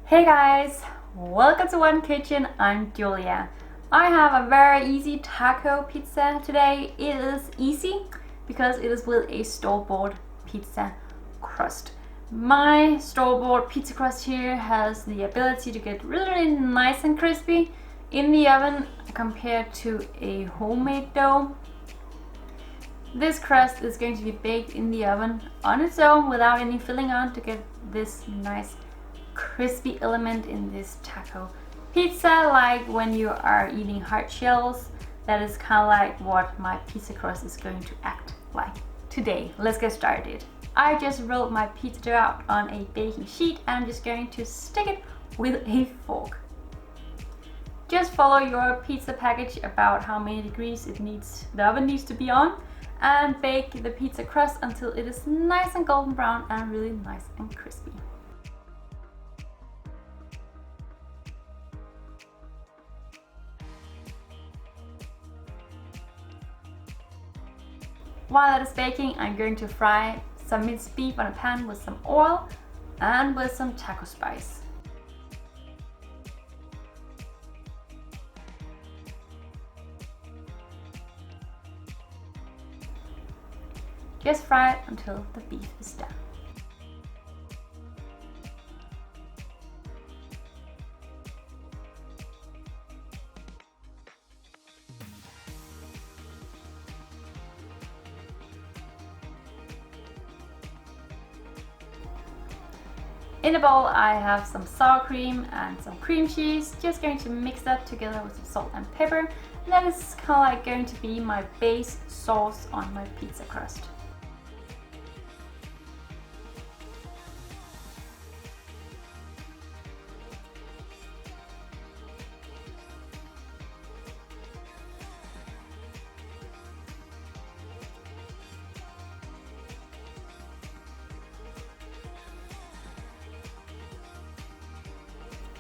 Hey guys, welcome to One Kitchen. I'm Julia. I have a very easy taco pizza today. It is easy because it is with a store-bought pizza crust. My store-bought pizza crust here has the ability to get really nice and crispy in the oven compared to a homemade dough. This crust is going to be baked in the oven on its own without any filling on to get this nice crispy element in this taco pizza, like when you are eating hard shells. That is kind of like what my pizza crust is going to act like today. Let's get started. I just rolled my pizza dough out on a baking sheet and I'm just going to stick it with a fork. Just follow your pizza package about how many degrees the oven needs to be on, and bake the pizza crust until it is nice and golden brown and really nice and crispy. While that is baking, I'm going to fry some minced beef on a pan with some oil and with some taco spice. Just fry it until the beef is done. In a bowl I have some sour cream and some cream cheese. Just going to mix that together with some salt and pepper. And that is kind of like going to be my base sauce on my pizza crust.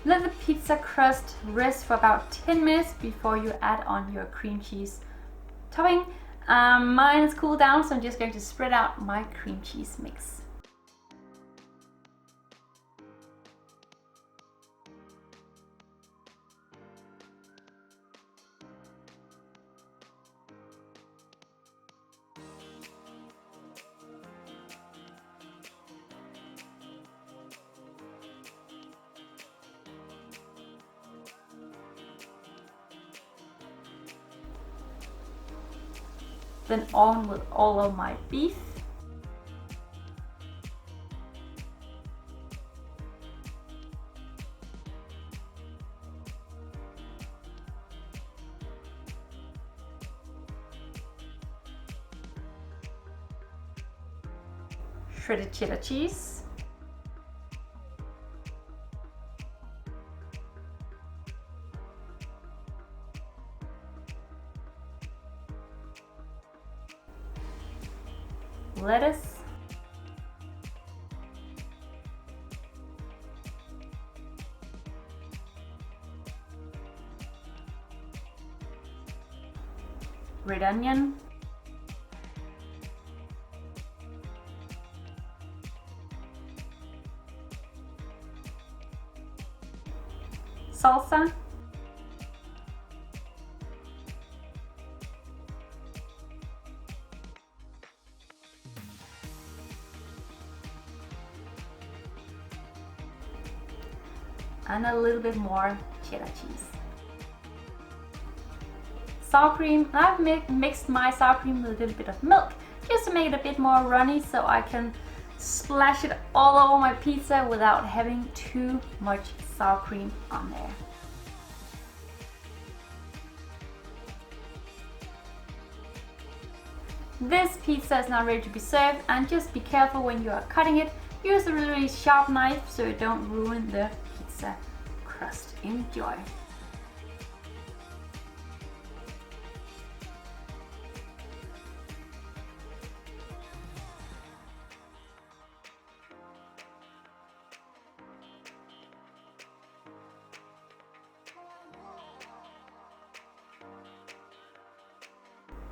Let the pizza crust rest for about 10 minutes before you add on your cream cheese topping. Mine is cooled down, so I'm just going to spread out my cream cheese mix. Then on with all of my beef. Shredded cheddar cheese. Lettuce, red onion, salsa, and a little bit more cheddar cheese. Sour cream. I've mixed my sour cream with a little bit of milk just to make it a bit more runny, so I can splash it all over my pizza without having too much sour cream on there. This pizza is now ready to be served, and just be careful when you are cutting it. Use a really sharp knife so you don't ruin the pizza crust. Enjoy!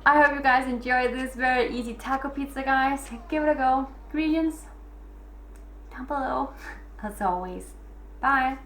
I hope you guys enjoyed this very easy taco pizza, guys. Give it a go. Ingredients down below as always. Bye.